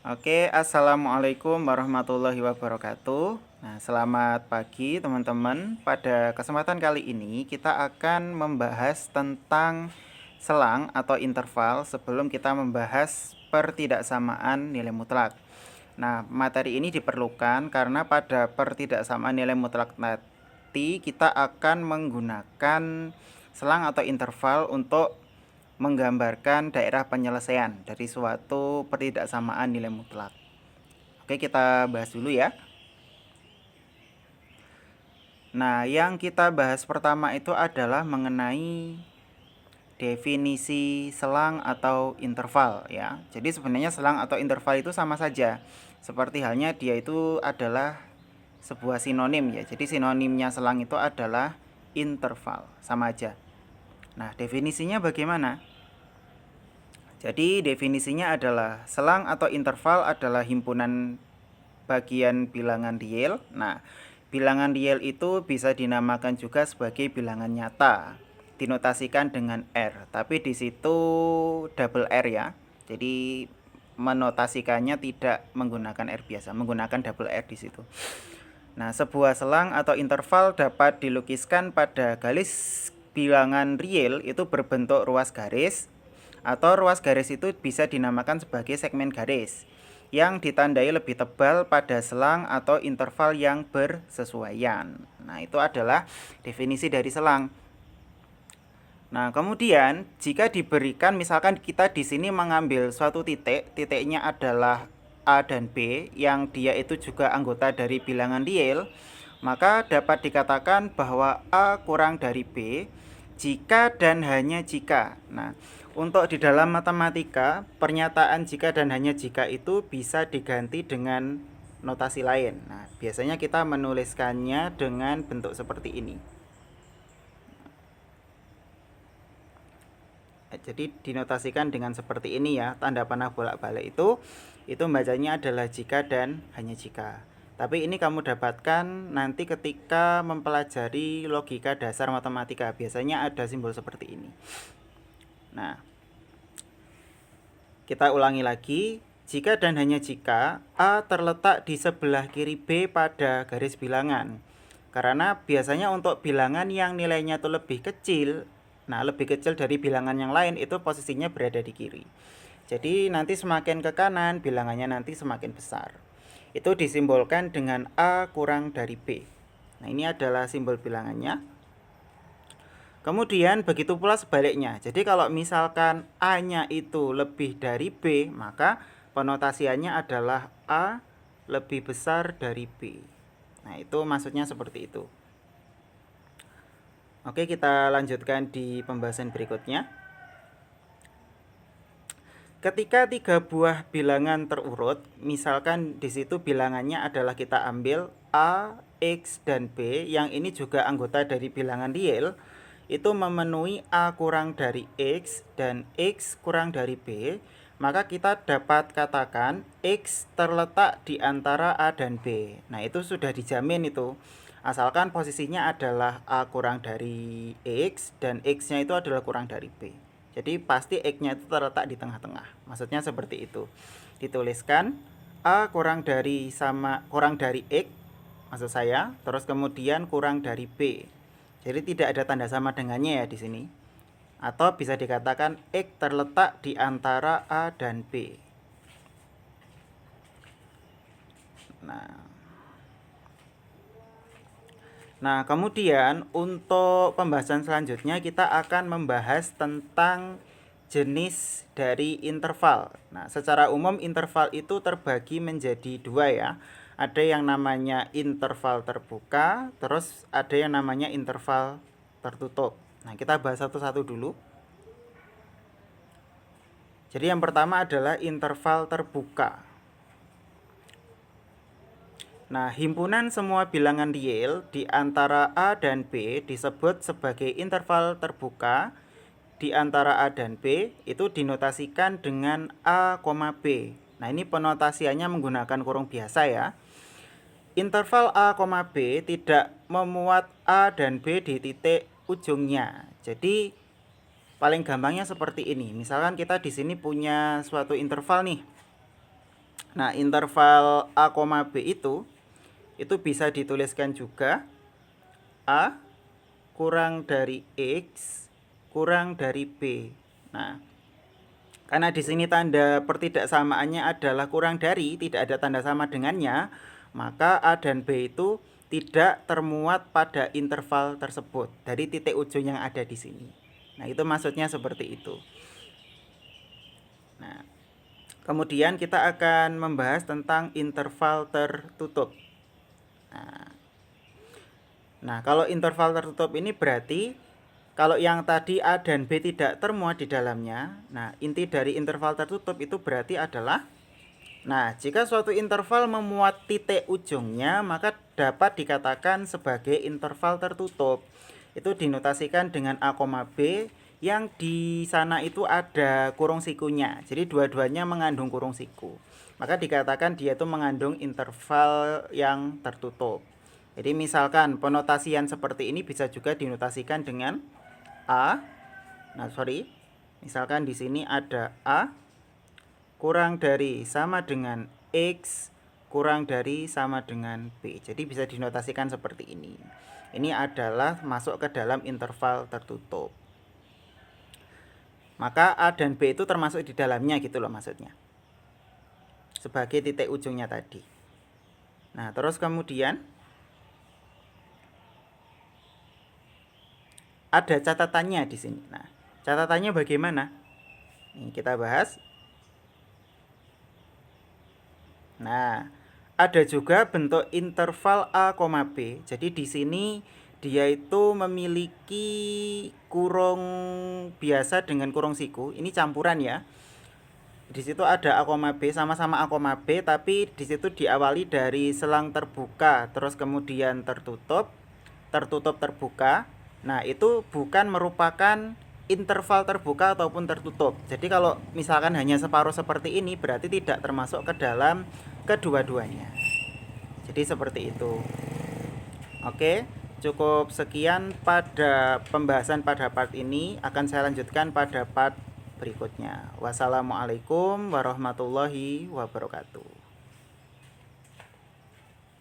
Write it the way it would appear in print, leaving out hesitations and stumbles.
Oke, assalamualaikum warahmatullahi wabarakatuh. Nah, selamat pagi teman-teman. Pada kesempatan kali ini kita akan membahas tentang selang atau interval sebelum kita membahas pertidaksamaan nilai mutlak. Nah, materi ini diperlukan karena pada pertidaksamaan nilai mutlak nanti kita akan menggunakan selang atau interval untuk menggambarkan daerah penyelesaian dari suatu pertidaksamaan nilai mutlak. Oke, kita bahas dulu ya. Nah, yang kita bahas pertama itu adalah mengenai definisi selang atau interval ya. Jadi sebenarnya selang atau interval itu sama saja. Seperti halnya dia itu adalah sebuah sinonim ya. Jadi sinonimnya selang itu adalah interval, sama aja. Nah, definisinya bagaimana? Jadi definisinya adalah selang atau interval adalah himpunan bagian bilangan real. Nah, bilangan real itu bisa dinamakan juga sebagai bilangan nyata. Dinotasikan dengan R, tapi di situ double R ya. Jadi menotasikannya tidak menggunakan R biasa, menggunakan double R di situ. Nah, sebuah selang atau interval dapat dilukiskan pada garis bilangan real itu berbentuk ruas garis, atau ruas garis itu bisa dinamakan sebagai segmen garis yang ditandai lebih tebal pada selang atau interval yang bersesuaian. Nah, itu adalah definisi dari selang. Nah, kemudian jika diberikan misalkan kita di sini mengambil suatu titik, titiknya adalah A dan B yang dia itu juga anggota dari bilangan real, maka dapat dikatakan bahwa A kurang dari B jika dan hanya jika. Nah, untuk di dalam matematika, pernyataan jika dan hanya jika itu bisa diganti dengan notasi lain. Nah, biasanya kita menuliskannya dengan bentuk seperti ini. Jadi dinotasikan dengan seperti ini ya, tanda panah bolak-balik itu bacanya adalah jika dan hanya jika. Tapi ini kamu dapatkan nanti ketika mempelajari logika dasar matematika. Biasanya ada simbol seperti ini. Nah, kita ulangi lagi. Jika dan hanya jika A terletak di sebelah kiri B pada garis bilangan. Karena biasanya untuk bilangan yang nilainya itu lebih kecil, nah lebih kecil dari bilangan yang lain itu posisinya berada di kiri. Jadi nanti semakin ke kanan bilangannya nanti semakin besar. Itu disimbolkan dengan A kurang dari B. Nah, ini adalah simbol bilangannya. Kemudian begitu pula sebaliknya. Jadi kalau misalkan A-nya itu lebih dari B, maka penotasiannya adalah A lebih besar dari B. Nah, itu maksudnya seperti itu. Oke, kita lanjutkan di pembahasan berikutnya. Ketika tiga buah bilangan terurut, misalkan di situ bilangannya adalah kita ambil A, X, dan B, yang ini juga anggota dari bilangan real, itu memenuhi A kurang dari X dan X kurang dari B, maka kita dapat katakan X terletak di antara A dan B. Nah, itu sudah dijamin itu. Asalkan posisinya adalah A kurang dari X dan X-nya itu adalah kurang dari B. Jadi pasti X-nya itu terletak di tengah-tengah. Maksudnya seperti itu. Dituliskan A kurang dari X, maksud saya, terus kemudian kurang dari B. Jadi tidak ada tanda sama dengannya ya di sini. Atau bisa dikatakan X terletak di antara A dan B. Nah, kemudian untuk pembahasan selanjutnya kita akan membahas tentang jenis dari interval. Nah, secara umum interval itu terbagi menjadi dua ya. Ada yang namanya interval terbuka, terus ada yang namanya interval tertutup. Nah, kita bahas satu-satu dulu. Jadi yang pertama adalah interval terbuka. Nah, himpunan semua bilangan real di antara A dan B disebut sebagai interval terbuka di antara A dan B itu dinotasikan dengan A, B. Nah, ini penotasiannya menggunakan kurung biasa ya. Interval A, B tidak memuat A dan B di titik ujungnya. Jadi paling gampangnya seperti ini. Misalkan kita di sini punya suatu interval nih. Nah, interval A, B itu bisa dituliskan juga A kurang dari X kurang dari B. Nah, karena di sini tanda pertidaksamaannya adalah kurang dari, tidak ada tanda sama dengannya, maka A dan B itu tidak termuat pada interval tersebut dari titik ujung yang ada di sini. Nah, itu maksudnya seperti itu. Nah, kemudian kita akan membahas tentang interval tertutup. Nah, kalau interval tertutup ini berarti kalau yang tadi A dan B tidak termuat di dalamnya, nah inti dari interval tertutup itu berarti adalah, nah jika suatu interval memuat titik ujungnya, maka dapat dikatakan sebagai interval tertutup. Itu dinotasikan dengan A, B yang di sana itu ada kurung sikunya. Jadi dua-duanya mengandung kurung siku. Maka dikatakan dia itu mengandung interval yang tertutup. Jadi misalkan penotasian seperti ini bisa juga dinotasikan dengan A. Misalkan di sini ada A kurang dari sama dengan X kurang dari sama dengan B. Jadi bisa dinotasikan seperti ini. Ini adalah masuk ke dalam interval tertutup. Maka A dan B itu termasuk di dalamnya gitu loh maksudnya. Sebagai titik ujungnya tadi. Nah, terus kemudian ada catatannya di sini. Nah, catatannya bagaimana? Ini kita bahas. Nah, ada juga bentuk interval A, B. Jadi di sini dia itu memiliki kurung biasa dengan kurung siku. Ini campuran ya. Di situ ada A, B, sama-sama A, B, tapi di situ diawali dari selang terbuka, terus kemudian tertutup, tertutup terbuka. Nah, itu bukan merupakan interval terbuka ataupun tertutup. Jadi kalau misalkan hanya separuh seperti ini berarti tidak termasuk ke dalam kedua-duanya. Jadi seperti itu. Oke, cukup sekian pada pembahasan pada part ini. Akan saya lanjutkan pada part berikutnya. Wassalamualaikum warahmatullahi wabarakatuh.